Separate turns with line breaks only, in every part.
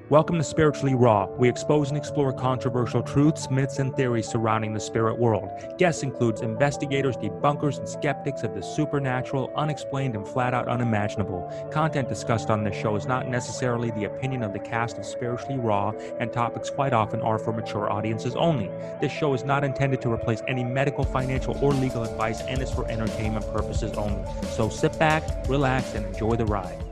Welcome to Spiritually Raw. We expose and explore controversial truths, myths, and theories surrounding the spirit world. Guests includes investigators, debunkers, and skeptics of the supernatural, unexplained, and flat-out unimaginable. Content discussed on this show is not necessarily the opinion of the cast of Spiritually Raw, and topics quite often are for mature audiences only. This show is not intended to replace any medical, financial, or legal advice and is for entertainment purposes only. So sit back, relax, and enjoy the ride.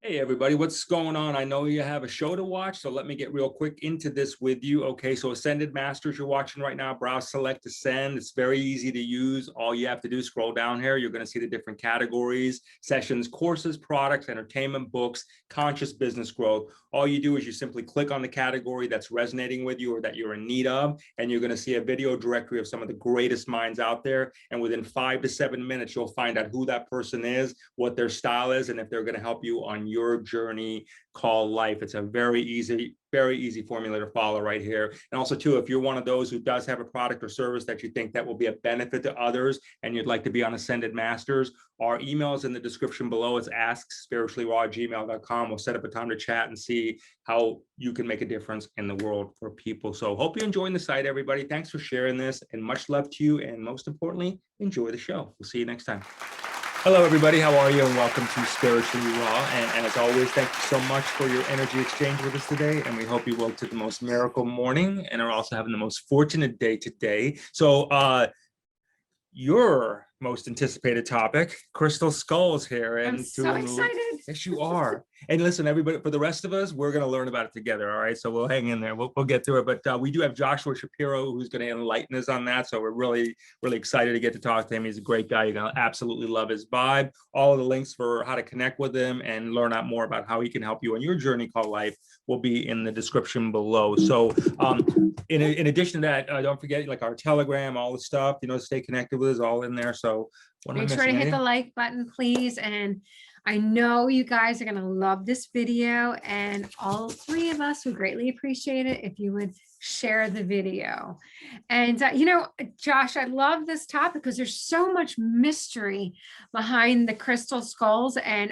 Hey everybody, what's going on? I know you have a show to watch, so let me get real quick into this with you. Okay, so Ascended Masters you're watching right now, browse, select, ascend. It's very easy to use. All you have to do is scroll down here. You're going to see the different categories, sessions, courses, products, entertainment, books, conscious business growth. All you do is you simply click on the category that's resonating with you or that you're in need of, and you're going to see a video directory of some of the greatest minds out there. And within 5 to 7 minutes, you'll find out who that person is, what their style is, and if they're going to help you on your journey called life. It's a very easy formula to follow right here. And also too, if you're one of those who does have a product or service that you think that will be a benefit to others and you'd like to be on Ascended Masters, our email is in the description below. It's askspirituallyraw@gmail.com. We'll set up a time to chat and see how you can make a difference in the world for people. So hope you're enjoying the site, everybody. Thanks for sharing this, and much love to you. And most importantly, enjoy the show. We'll see you next time. Hello, everybody. How are you? And welcome to Spiritually Raw. And as always, thank you so much for your energy exchange with us today. And we hope you woke to the most miracle morning and are also having the most fortunate day today. So your most anticipated topic, crystal skulls here. And
I'm so excited.
Yes, you are. And listen, everybody, for the rest of us, we're going to learn about it together. All right. So we'll hang in there. We'll get through it. But we do have Joshua Shapiro, who's going to enlighten us on that. So we're really excited to get to talk to him. He's a great guy. You're going to absolutely love his vibe. All of the links for how to connect with him and learn out more about how he can help you on your journey called life will be in the description below. So in addition to that, don't forget like our Telegram, all the stuff, stay connected with us, all in there. So
make sure to hit the like button, please. And I know you guys are going to love this video, and all three of us would greatly appreciate it if you would share the video. And Josh, I love this topic because there's so much mystery behind the crystal skulls. And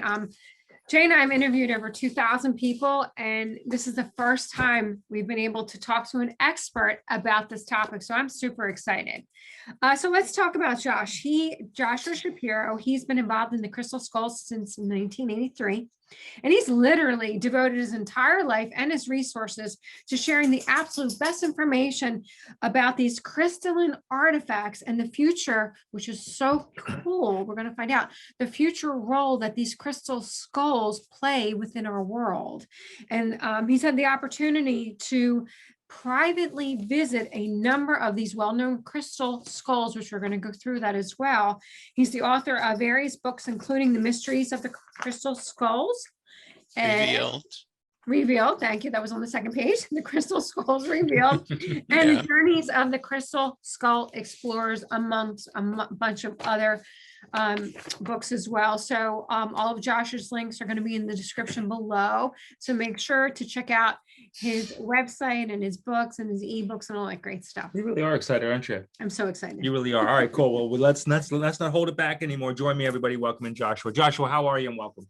Jay and I have interviewed over 2,000 people, and this is the first time we've been able to talk to an expert about this topic. So I'm super excited. So let's talk about Josh. Joshua Shapiro, he's been involved in the crystal skulls since 1983. And he's literally devoted his entire life and his resources to sharing the absolute best information about these crystalline artifacts and the future, which is so cool. We're going to find out the future role that these crystal skulls play within our world. And he's had the opportunity to privately visit a number of these well-known crystal skulls, which we're going to go through that as well. He's the author of various books, including The Mysteries of the Crystal Skulls. Revealed. Thank you. That was on the second page. The Crystal Skulls Revealed. And The Journeys of the Crystal Skull Explorers, amongst a bunch of other books as well. So all of Josh's links are going to be in the description below. So make sure to check out his website and his books and his ebooks and all that great stuff.
You really are excited, aren't you?
I'm so excited.
You really are. All right, cool. Well, let's not hold it back anymore. Join me, everybody. Welcome in Joshua. Joshua, how are you, and welcome?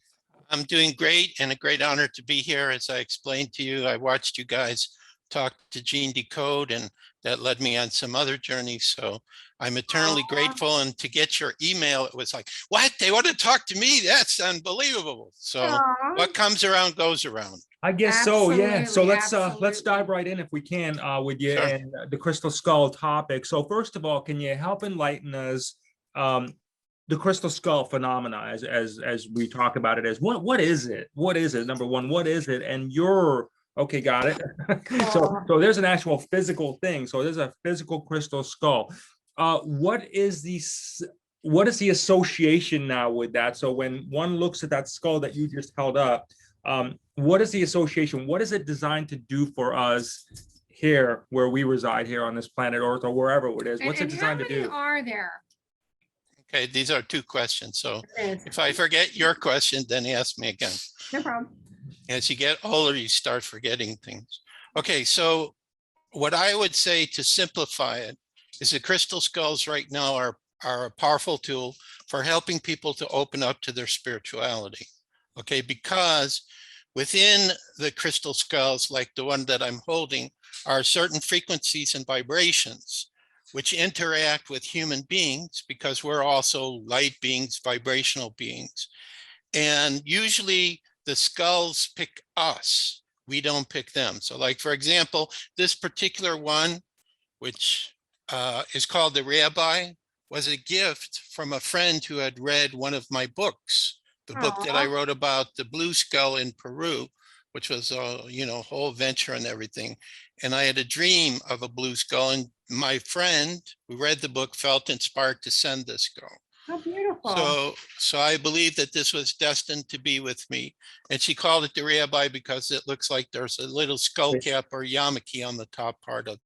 I'm doing great, and a great honor to be here. As I explained to you, I watched you guys talk to Gene Decode, and that led me on some other journeys. So I'm eternally grateful. And to get your email, it was like, what? They want to talk to me? That's unbelievable. So what comes around goes around.
I guess absolutely, so, yeah. So let's dive right in if we can with you and the crystal skull topic. So first of all, can you help enlighten us the crystal skull phenomena as we talk about it as what is it? What is it? Number one, what is it? And okay, got it. So there's an actual physical thing. So there's a physical crystal skull. What is the association now with that? So when one looks at that skull that you just held up, what is the association? What is it designed to do for us here where we reside here on this planet Earth or wherever it is? What's it designed to do?
How many are there?
Okay, these are two questions. So if I forget your question, then ask me again.
No problem.
As you get older, you start forgetting things. Okay, so what I would say to simplify it is the crystal skulls right now are a powerful tool for helping people to open up to their spirituality. Okay, because within the crystal skulls, like the one that I'm holding, are certain frequencies and vibrations which interact with human beings, because we're also light beings, vibrational beings. And usually the skulls pick us. We don't pick them. So like, for example, this particular one, which is called the Rabbi, was a gift from a friend who had read one of my books, the book that I
Aw.
wrote about the blue skull in Peru, which was a whole adventure and everything. And I had a dream of a blue skull, and my friend who read the book felt inspired to send this skull.
How beautiful.
So I believe that this was destined to be with me. And she called it the Rabbi because it looks like there's a little skull cap or yarmulke on the top part of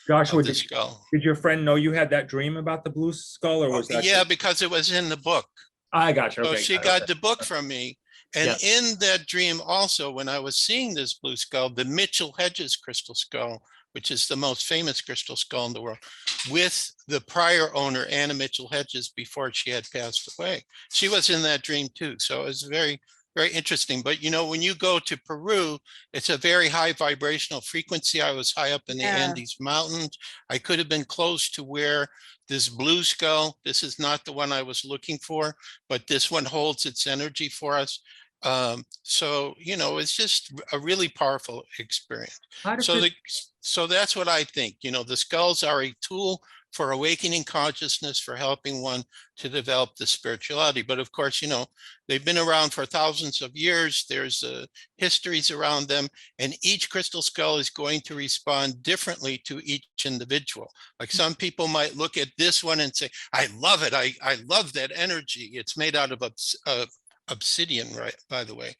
Joshua,
the skull.
did your friend know you had that dream about the blue skull, or was that?
Yeah, because it was in the book.
I got you.
So
Okay.
she got the book from me. And
Yeah.
in that dream also, when I was seeing this blue skull, the Mitchell Hedges crystal skull, which is the most famous crystal skull in the world, with the prior owner, Anna Mitchell Hedges, before she had passed away. She was in that dream too. So it was very, very interesting. But when you go to Peru, it's a very high vibrational frequency. I was high up in the
Yeah.
Andes Mountains. I could have been close to where this blue skull, this is not the one I was looking for, but this one holds its energy for us. So it's just a really powerful experience. So that's what I think. The skulls are a tool for awakening consciousness, for helping one to develop the spirituality. But of course, they've been around for thousands of years. There's histories around them, and each crystal skull is going to respond differently to each individual. Like some people might look at this one and say, I love it. I love that energy. It's made out of obsidian, right, by the way.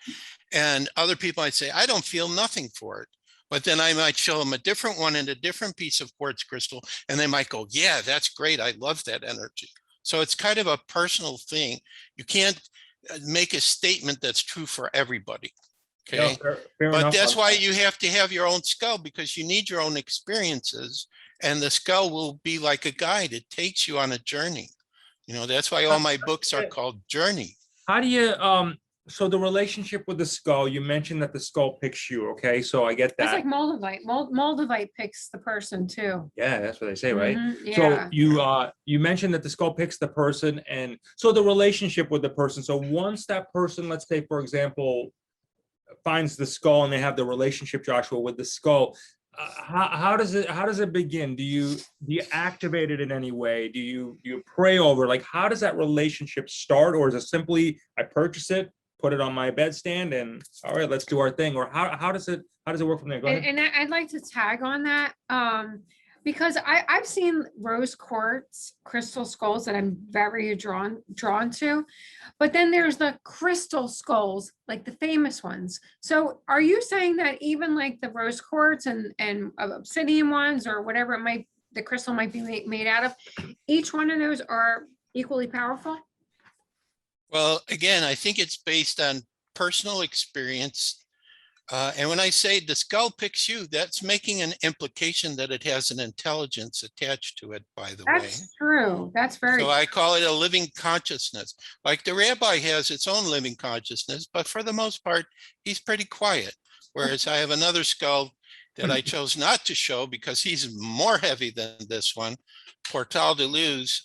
And other people might say, I don't feel nothing for it. But then I might show them a different one and a different piece of quartz crystal, and they might go, yeah, that's great. I love that energy. So it's kind of a personal thing. You can't make a statement that's true for everybody. Okay.
No, fair
But
enough.
that's why you have to have your own skull, because you need your own experiences. And the skull will be like a guide. It takes you on a journey. That's why all my books are called Journey.
How do you so the relationship with the skull, you mentioned that the skull picks you, okay? So I get
That's
that.
like Moldavite. Moldavite picks the person too.
Yeah, that's what they say, right?
Mhm,
So
yeah.
you mentioned that the skull picks the person, and so the relationship with the person. So once that person, let's say for example, finds the skull and they have the relationship, Joshua, with the skull, how does it begin? Do you activate it in any way? Do you pray over? Like, how does that relationship start? Or is it simply I purchase it, put it on my bedstand, and all right, let's do our thing? Or how does it work from there? Go ahead.
And I'd like to tag on that, because I've seen rose quartz crystal skulls that I'm very drawn to, but then there's the crystal skulls, like the famous ones. So are you saying that even like the rose quartz and obsidian ones, or whatever the crystal might be made out of, each one of those are equally powerful?
Well, again, I think it's based on personal experience. And when I say the skull picks you, that's making an implication that it has an intelligence attached to it, by the way.
That's true. That's very
So I call it a living consciousness. Like the Rabbi has its own living consciousness, but for the most part, he's pretty quiet. Whereas I have another skull that I chose not to show because he's more heavy than this one, Portal de Luz,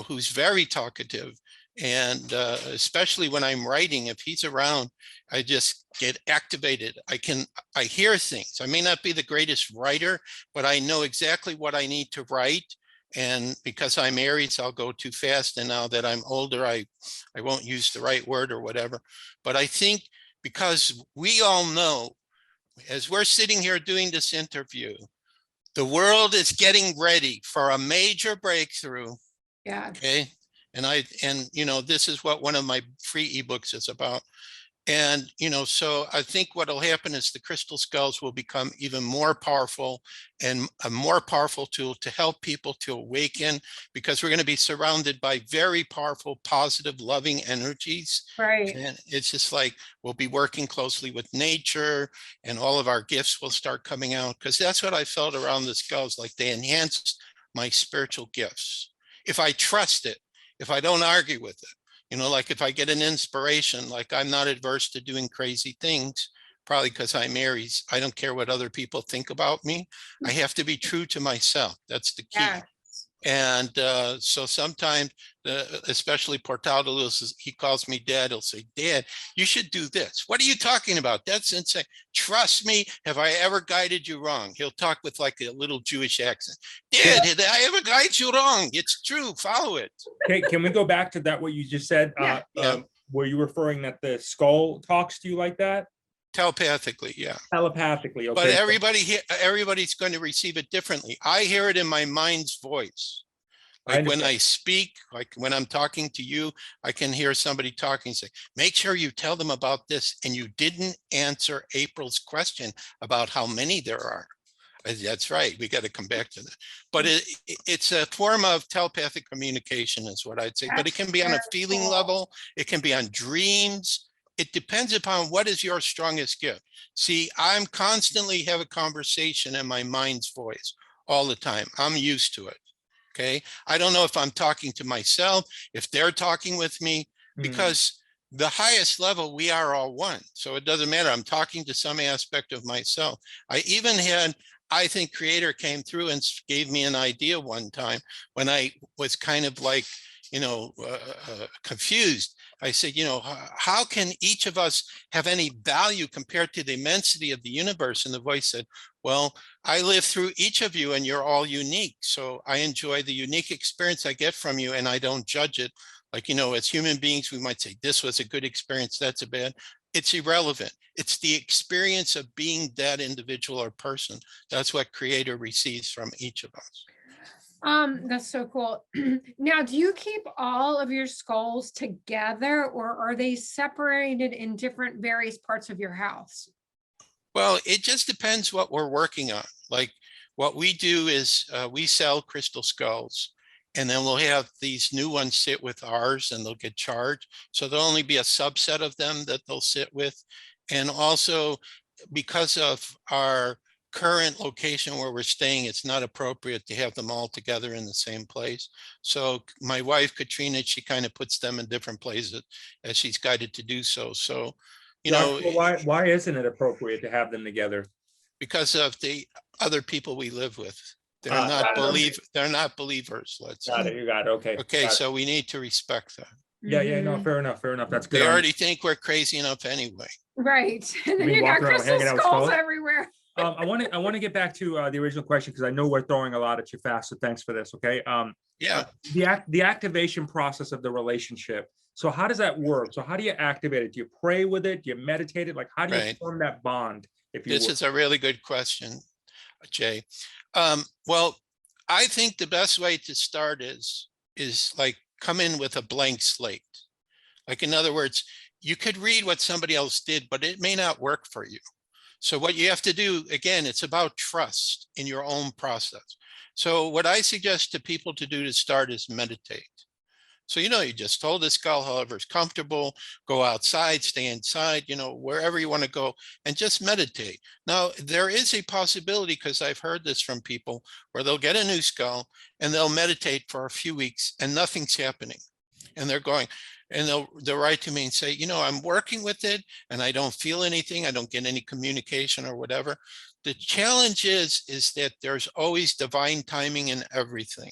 who's very talkative. And especially when I'm writing, if he's around, I just get activated. I hear things. I may not be the greatest writer, but I know exactly what I need to write. And because I'm Aries, I'll go too fast. And now that I'm older, I won't use the right word or whatever. But I think because we all know, as we're sitting here doing this interview, the world is getting ready for a major breakthrough.
yeah.
Okay. And this is what one of my free ebooks is about. And, so I think what will happen is the crystal skulls will become even more powerful and a more powerful tool to help people to awaken, because we're going to be surrounded by very powerful, positive, loving energies.
Right.
And it's just like, we'll be working closely with nature, and all of our gifts will start coming out, because that's what I felt around the skulls. Like they enhance my spiritual gifts. If I trust it, if I don't argue with it. You know, like if I get an inspiration, like I'm not adverse to doing crazy things, probably because I'm Aries. I don't care what other people think about me. I have to be true to myself. That's the key.
Yeah.
And so sometimes, especially Portal de Luz, he calls me dad. He'll say, Dad, you should do this. What are you talking about? That's insane. Trust me. Have I ever guided you wrong? He'll talk with like a little Jewish accent. Dad, did I ever guide you wrong? It's true. Follow it.
Okay, can we go back to that, what you just said?
Yeah.
Were you referring that the skull talks to you like that?
Telepathically, yeah.
Telepathically,
But
okay.
everybody's going to receive it differently. I hear it in my mind's voice.
I
Like when
understand.
I speak, like when I'm talking to you, I can hear somebody talking, say, make sure you tell them about this. And you didn't answer April's question about how many there are. That's right. We got to come back to that. But it's a form of telepathic communication is what I'd say. But it
That's
can be on a
very
feeling
cool.
level. It can be on dreams. It depends upon what is your strongest gift. See, I'm constantly have a conversation in my mind's voice all the time. I'm used to it. Okay. I don't know if I'm talking to myself, if they're talking with me, because the highest level, we are all one. So it doesn't matter. I'm talking to some aspect of myself. I even had, I think Creator came through and gave me an idea one time when I was kind of like, confused. I said, how can each of us have any value compared to the immensity of the universe? And the voice said, well, I live through each of you and you're all unique. So I enjoy the unique experience I get from you and I don't judge it. Like, as human beings, we might say, this was a good experience, that's a bad. It's irrelevant. It's the experience of being that individual or person. That's what Creator receives from each of us.
That's so cool. Now, do you keep all of your skulls together or are they separated in different various parts of your house?
Well, it just depends what we're working on. Like what we do is we sell crystal skulls and then we'll have these new ones sit with ours and they'll get charged. So there'll only be a subset of them that they'll sit with. And also because of our current location where we're staying, it's not appropriate to have them all together in the same place. So my wife, Katrina, she kind of puts them in different places as she's guided to do so. So,
why isn't it appropriate to have them together?
because of the other people we live with. They're not believers, let's
Got
say.
it, you got it, okay.
Okay, so we need to respect that.
Yeah, no, fair enough, that's good.
They already think we're crazy enough anyway.
Right. And then
mean
you got
walking around
crystal
hanging out with
skulls
skulls?
everywhere.
I want to get back to the original question because I know we're throwing a lot at you fast, so thanks for this, okay?
Yeah.
The activation process of the relationship. So how does that work? So how do you activate it? Do you pray with it? Do you meditate it? Like how do you
Right.
form that bond, if you
This
will?
is a really good question, Jay. Well, I think the best way to start is like come in with a blank slate. Like in other words, you could read what somebody else did, but it may not work for you. So what you have to do, again, it's about trust in your own process. So what I suggest to people to do to start is meditate. So, you just told the skull, however is comfortable, go outside, stay inside, wherever you want to go and just meditate. Now, there is a possibility, because I've heard this from people, where they'll get a new skull and they'll meditate for a few weeks and nothing's happening. And they're going, and they'll write to me and say, I'm working with it and I don't feel anything. I don't get any communication or whatever. The challenge is that there's always divine timing in everything.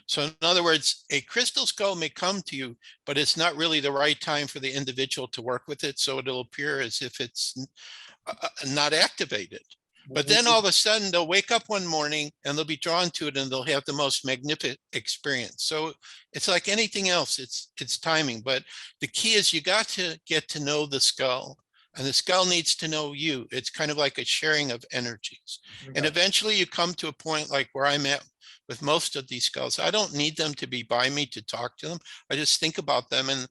So in other words, a crystal skull may come to you, but it's not really the right time for the individual to work with it. So it'll appear as if it's not activated. But then all of a sudden they'll wake up one morning and they'll be drawn to it and they'll have the most magnificent experience. So it's like anything else, it's timing. But the key is you got to get to know the skull and the skull needs to know you. It's kind of like a sharing of energies. And eventually you come to a point like where I'm at with most of these skulls. I don't need them to be by me to talk to them. I just think about them and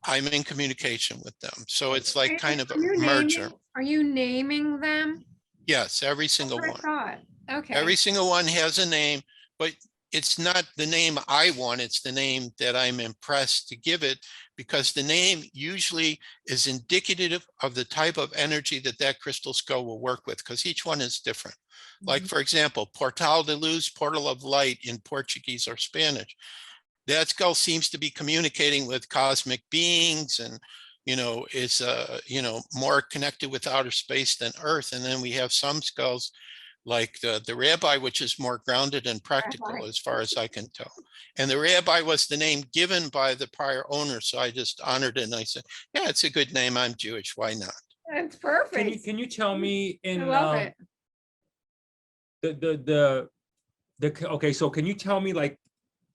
I'm in communication with them. So it's like kind of a merger.
Are you naming them?
Yes, every single
That's
one.
what I thought. Okay.
Every single one has a name, but it's not the name I want. It's the name that I'm impressed to give it, because the name usually is indicative of the type of energy that crystal skull will work with, because each one is different. Like, for example, Portal de Luz, portal of light in Portuguese or Spanish. that skull seems to be communicating with cosmic beings and, is, more connected with outer space than Earth. And then we have some skulls like the rabbi, which is more grounded and practical
Rabbi.
as far as I can tell. And the rabbi was the name given by the prior owner. So I just honored it and I said, yeah, it's a good name. I'm Jewish. Why not?
That's perfect.
Can you tell me
I
in
love it.
okay, so can you tell me, like,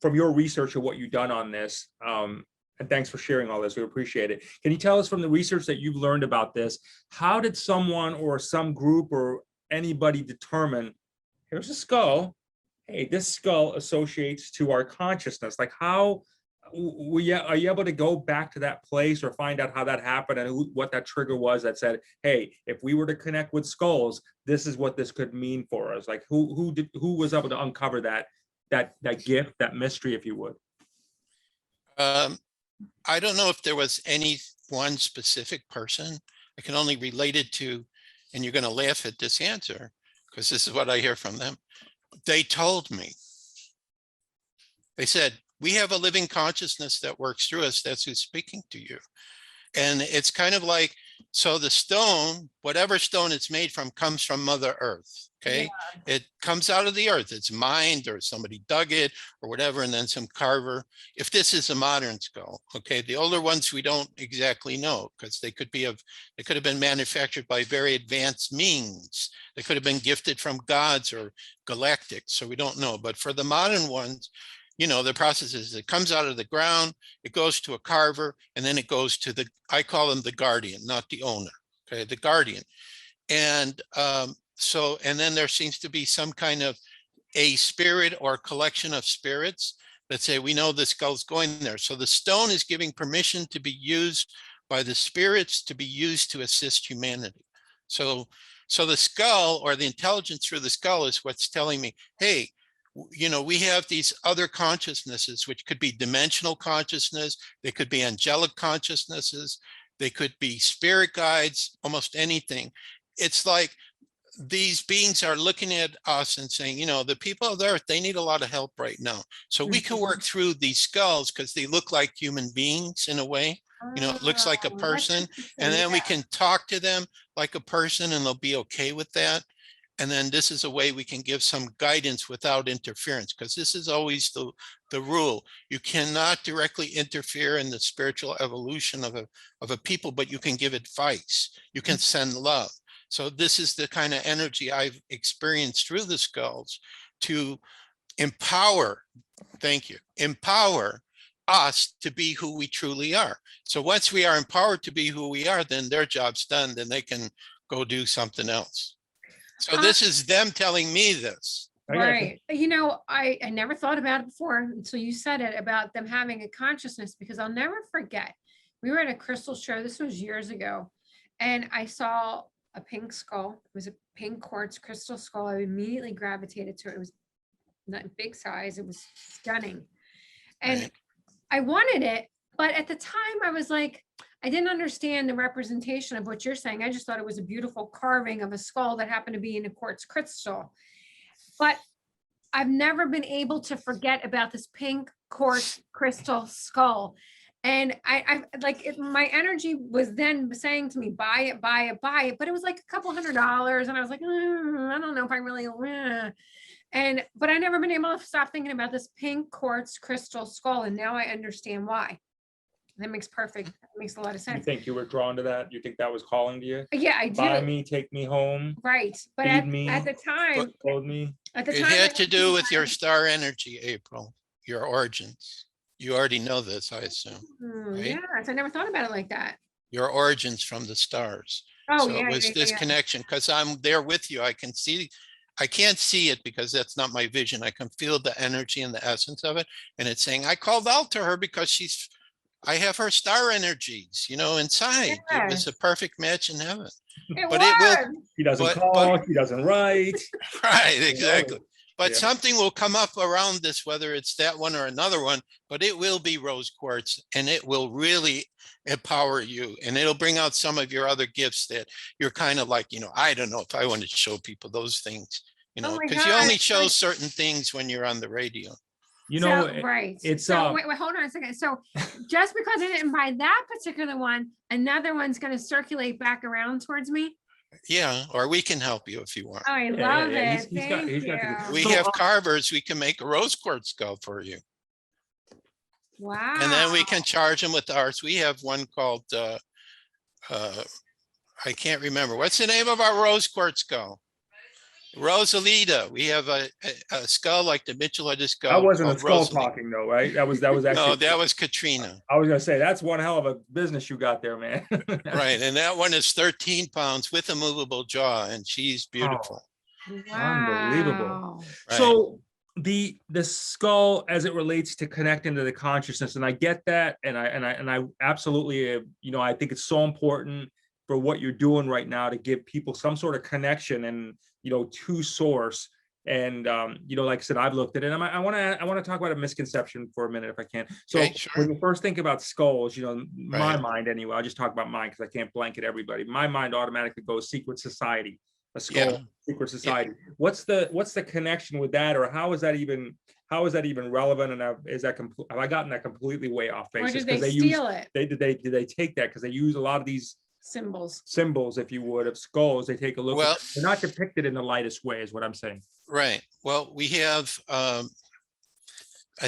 from your research of what you've done on this, and thanks for sharing all this, we appreciate it. Can you tell us from the research that you've learned about this, how did someone or some group or anybody determine, here's a skull, hey, this skull associates to our consciousness? Like, how are you able to go back to that place or find out how that happened and what that trigger was that said, hey, if we were to connect with skulls, this is what this could mean for us? Like, who was able to uncover that gift, that mystery, if you would?
I don't know if there was any one specific person. I can only relate it to, and you're going to laugh at this answer because this is what I hear from them. They told me. They said, we have a living consciousness that works through us. That's who's speaking to you. And it's kind of like, so the stone, whatever stone it's made from, comes from Mother Earth. Okay. Yeah. It comes out of the earth. It's mined or somebody dug it or whatever. And then some carver. If this is a modern skull, okay, the older ones, we don't exactly know because they could have been manufactured by very advanced means. They could have been gifted from gods or galactic. So we don't know. But for the modern ones, the process is it comes out of the ground, it goes to a carver, and then it goes to I call them the guardian, not the owner, okay, the guardian. And and then there seems to be some kind of a spirit or collection of spirits that say, we know the skull's going there. So the stone is giving permission to be used by the spirits to be used to assist humanity. So the skull or the intelligence through the skull is what's telling me, hey, we have these other consciousnesses, which could be dimensional consciousness. They could be angelic consciousnesses. They could be spirit guides, almost anything. It's like these beings are looking at us and saying, the people of the earth, they need a lot of help right now. So we can work through these skulls because they look like human beings in a way. It looks like a person. And then we can talk to them like a person and they'll be okay with that. And then this is a way we can give some guidance without interference, because this is always the rule. You cannot directly interfere in the spiritual evolution of a people, but you can give advice. You can send love. So this is the kind of energy I've experienced through the skulls to empower, thank you, empower us to be who we truly are. So once we are empowered to be who we are, then their job's done, then they can go do something else. So this is them telling me this.
Right. I never thought about it before until you said it, about them having a consciousness, because I'll never forget. We were at a crystal show. This was years ago. And I saw a pink skull. It was a pink quartz crystal skull. I immediately gravitated to it. It was not big size. It was stunning. And right. I wanted it. But at the time I was like, I didn't understand the representation of what you're saying. I just thought it was a beautiful carving of a skull that happened to be in a quartz crystal. But I've never been able to forget about this pink quartz crystal skull. And I like it, my energy was then saying to me, buy it, buy it, buy it. But it was like a couple $100. And I was like, I don't know if I really, but I never been able to stop thinking about this pink quartz crystal skull. And now I understand why. That makes a lot of sense.
You think you were drawn to that? You think that was calling to you?
Yeah, I did.
Buy me, take me home.
Right. But at the time,
clothe me.
It had to do with your star energy, April, your origins. You already know this, I assume. Right?
Yes, I never thought about it like that.
Your origins from the stars.
Oh,
so it was this connection, because I'm there with you. I can't see it because that's not my vision. I can feel the energy and the essence of it. And it's saying, I called out to her because I have her star energies, inside. Yes. It was a perfect match in heaven.
He doesn't call, he doesn't write.
Right, exactly. But something will come up around this, whether it's that one or another one, but it will be rose quartz, and it will really empower you, and it'll bring out some of your other gifts that you're kind of like, I don't know if I want to show people those things, because you only show certain things when you're on the radio.
You know,
So, right.
it's
So wait, hold on a second. So just because I didn't buy that particular one, another one's going to circulate back around towards me.
Yeah, or we can help you if you want.
Oh, I
yeah,
love
yeah,
it.
he's
Thank you.
We
So,
have carvers, we can make a rose quartz skull for you.
Wow.
And then we can charge them with ours. We have one called, I can't remember. What's the name of our rose quartz skull? Rosalita. We have a skull like the Michelada skull.
that wasn't a
called
skull
Rosalita.
talking though, right? That was actually.
No, that was Katrina.
I was gonna say that's one hell of a business you got there, man.
Right. And that one is 13 pounds with a movable jaw, and she's beautiful.
Unbelievable.
Wow.
Right.
So the skull as it relates to connecting to the consciousness, and I get that, and I absolutely, I think it's so important for what you're doing right now to give people some sort of connection and to source. And like I said, I've looked at it. And I want to talk about a misconception for a minute if I can. So
Okay, sure.
when you first think about skulls, my
Right.
mind anyway, I'll just talk about mine because I can't blanket everybody. My mind automatically goes secret society, a skull,
Yeah.
secret society. What's the connection with that, or how is that even relevant? And have I gotten that completely way off
Or
basis?
did they
Because
steal it?
did they take that because they use a lot of these
Symbols,
if you would, of skulls. They take a look.
Well,
They're not depicted in the lightest way, is what I'm saying.
right. Well, we have a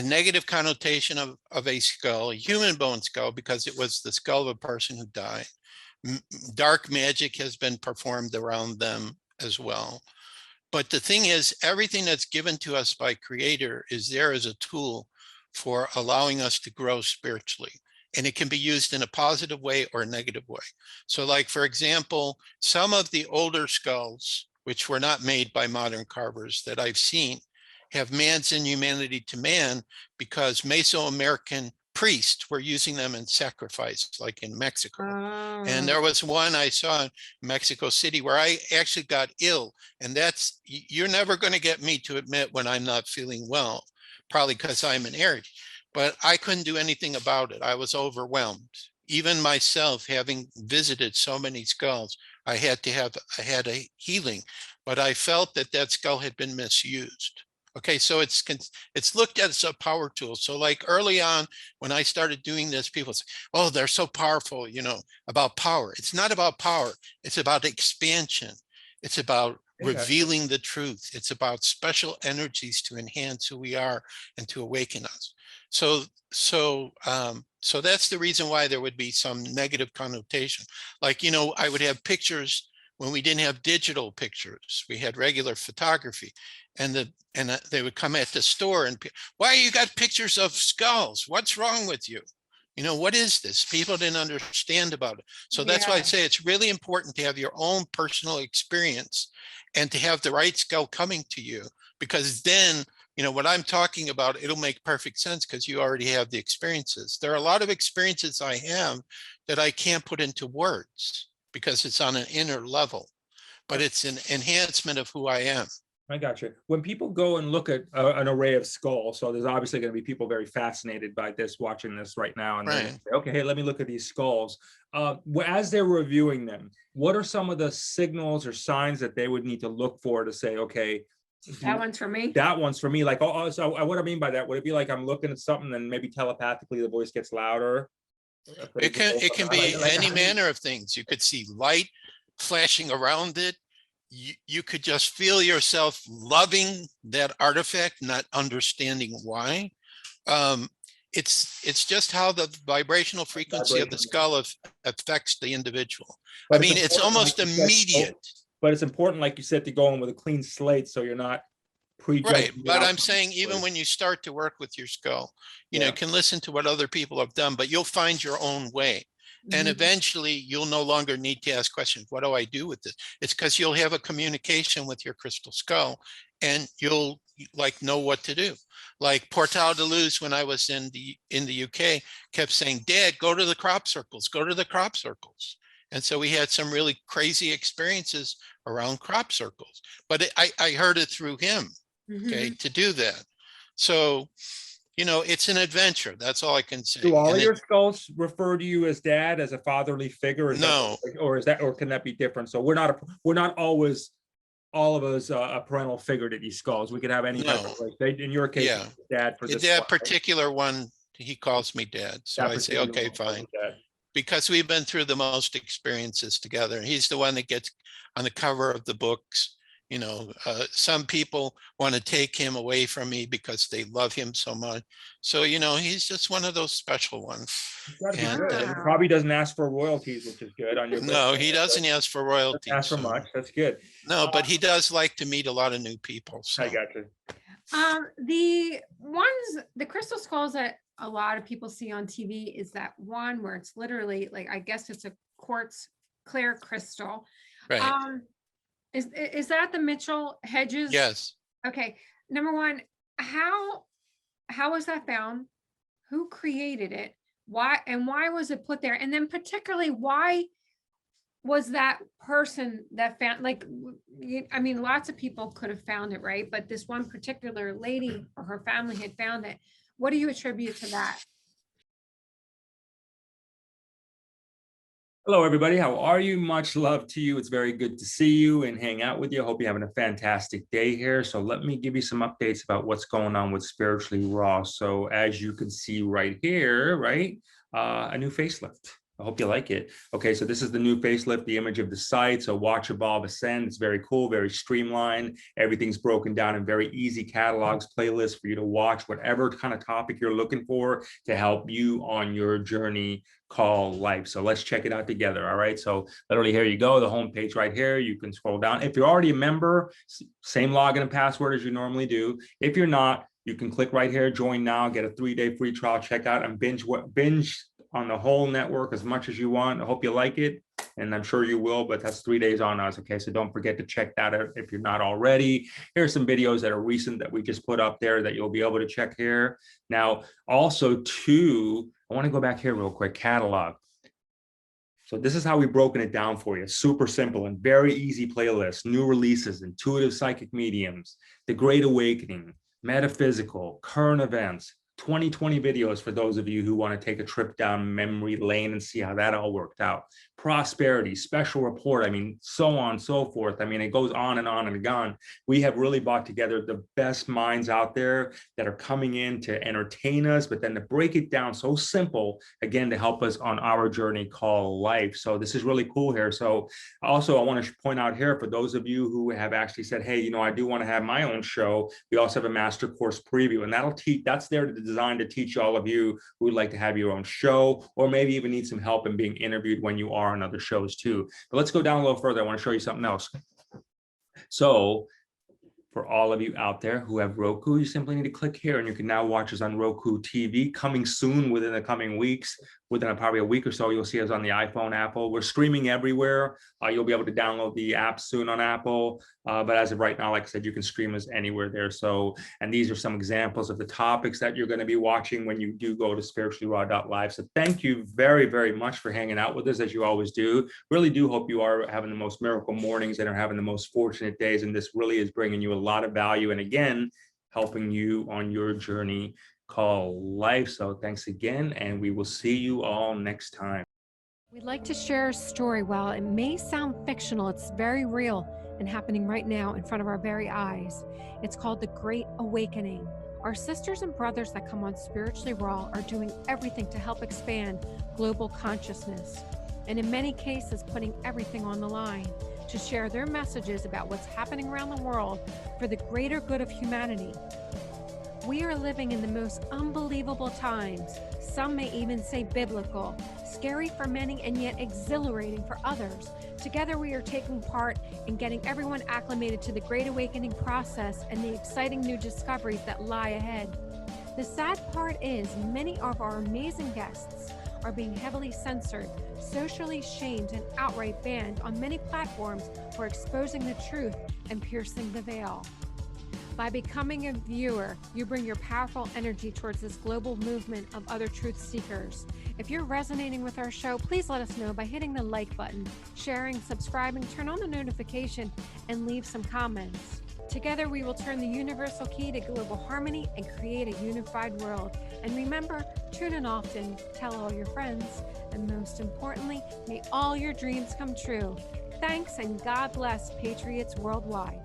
negative connotation of a skull, a human bone skull, because it was the skull of a person who died. Dark magic has been performed around them as well. But the thing is, everything that's given to us by Creator is there as a tool for allowing us to grow spiritually. And it can be used in a positive way or a negative way. So like, for example, some of the older skulls, which were not made by modern carvers that I've seen, have man's inhumanity to man because Mesoamerican priests were using them in sacrifice, like in Mexico. And there was one I saw in Mexico City where I actually got ill. And you're never going to get me to admit when I'm not feeling well, probably because I'm an Aries. But I couldn't do anything about it. I was overwhelmed. Even myself, having visited so many skulls, I had a healing, but I felt that skull had been misused. Okay, so it's looked at as a power tool. So like early on, when I started doing this, people say, oh, they're so powerful, about power. It's not about power. It's about expansion. It's about revealing the truth. It's about special energies to enhance who we are and to awaken us. So that's the reason why there would be some negative connotation. Like, I would have pictures when we didn't have digital pictures. We had regular photography, and they would come at the store and, why you got pictures of skulls? What's wrong with you? What is this? People didn't understand about it. So that's why I say it's really important to have your own personal experience and to have the right skull coming to you, because then what I'm talking about, it'll make perfect sense because you already have the experiences. There are a lot of experiences I have that I can't put into words because it's on an inner level, but it's an enhancement of who I am.
I got you. When people go and look at an array of skulls, so there's obviously going to be people very fascinated by this, watching this right now, and
right.
Say, okay, hey, let me look at these skulls. As they're reviewing them, what are some of the signals or signs that they would need to look for to say, okay,
that one's for me?
That one's for me. Like, so what I mean by that, would it be like I'm looking at something and maybe telepathically the voice gets louder?
It can be any manner of things. You could see light flashing around it. You could just feel yourself loving that artifact, not understanding why. It's just how the vibrational frequency of the skull affects the individual. I mean, it's almost immediate.
But it's important, like you said, to go in with a clean slate so you're not prejudging.
Right, but I'm saying even when you start to work with your skull, you can listen to what other people have done, but you'll find your own way. And eventually you'll no longer need to ask questions. What do I do with this? It's because you'll have a communication with your crystal skull and you'll know what to do. Like Portal de Luz, when I was in the UK, kept saying, Dad, go to the crop circles, go to the crop circles. And so we had some really crazy experiences around crop circles, but I heard it through him, okay, to do that. So, it's an adventure. That's all I can say.
Do all of your skulls refer to you as dad, as a fatherly figure?
No.
Or can that be different? So we're not always all of us a parental figure that he skulls. We could have any type
No.
of like, in your case,
Yeah.
dad for this one,
That
right?
particular one, he calls me dad. So
That
I say,
particular
okay,
one calls
fine.
him dad.
Because we've been through the most experiences together. He's the one that gets on the cover of the books. You know, some people want to take him away from me because they love him so much. So, you know, he's just one of those special ones.
It's gotta be
And
good. He
Wow.
probably doesn't ask for royalties, which is good on your
no,
book.
he doesn't ask for
Doesn't
royalties.
ask for
So.
much. That's good.
No, but he does like to meet a lot of new people. So.
I got you.
The crystal skulls that a lot of people see on TV is that one where it's literally like, I guess it's a quartz clear crystal.
Right.
Is that the Mitchell Hedges?
Yes.
Okay. Number one, how was that found? Who created it? Why was it put there? And then particularly, why was that person that found, like, I mean, lots of people could have found it, right? But this one particular lady or her family had found it. What do you attribute to that?
Hello, everybody. How are you? Much love to you. It's very good to see you and hang out with you. I hope you're having a fantastic day here. So let me give you some updates about what's going on with Spiritually Raw. So as you can see right here, right, a new facelift. I hope you like it. Okay, so this is the new facelift, the image of the site. So watch, evolve, ascend. It's very cool, very streamlined. Everything's broken down in very easy catalogs, playlists for you to watch whatever kind of topic you're looking for to help you on your journey called life. So let's check it out together. All right. So literally here you go, the home page right here. You can scroll down. If you're already a member, same login and password as you normally do. If you're not, you can click right here, join now, get a 3-day free trial, check out and binge on the whole network as much as you want. I hope you like it. And I'm sure you will, but that's 3 days on us. Okay, so don't forget to check that out if you're not already. Here's some videos that are recent that we just put up there that you'll be able to check here. Now, also too, I want to go back here real quick, catalog. So this is how we've broken it down for you. Super simple and very easy playlist, new releases, intuitive psychic mediums, the Great Awakening, metaphysical, current events, 2020 videos for those of you who want to take a trip down memory lane and see how that all worked out. Prosperity, special report, I mean, so on, so forth. I mean, it goes on and on and on. We have really brought together the best minds out there that are coming in to entertain us, but then to break it down so simple, again, to help us on our journey called life. So this is really cool here. So also, I want to point out here for those of you who have actually said, hey, you know, I do want to have my own show. We also have a master course preview, and that's there to designed to teach all of you who would like to have your own show, or maybe even need some help in being interviewed when you are on other shows too. But let's go down a little further. I want to show you something else. So for all of you out there who have Roku, you simply need to click here and you can now watch us on Roku TV. Coming soon within the coming weeks, within probably a week or so, you'll see us on the iPhone, Apple. We're streaming everywhere. You'll be able to download the app soon on Apple. But as of right now, like I said, you can stream us anywhere there. So, and these are some examples of the topics that you're going to be watching when you do go to spirituallyraw.live. So thank you very, very much for hanging out with us as you always do. Really do hope you are having the most miracle mornings and are having the most fortunate days. And this really is bringing you a lot of value. And again, helping you on your journey called life. So thanks again, and we will see you all next time.
We'd like to share a story. While it may sound fictional, it's very real and happening right now in front of our very eyes. It's called The Great Awakening. Our sisters and brothers that come on Spiritually Raw are doing everything to help expand global consciousness, and in many cases putting everything on the line to share their messages about what's happening around the world for the greater good of humanity. We are living in the most unbelievable times. Some may even say biblical, scary for many and yet exhilarating for others. Together we are taking part in getting everyone acclimated to the Great Awakening process and the exciting new discoveries that lie ahead. The sad part is many of our amazing guests are being heavily censored, socially shamed, and outright banned on many platforms for exposing the truth and piercing the veil. By becoming a viewer, you bring your powerful energy towards this global movement of other truth seekers. If you're resonating with our show, please let us know by hitting the like button, sharing, subscribing, turn on the notification, and leave some comments. Together, we will turn the universal key to global harmony and create a unified world. And remember, tune in often, tell all your friends, and most importantly, may all your dreams come true. Thanks and God bless Patriots worldwide.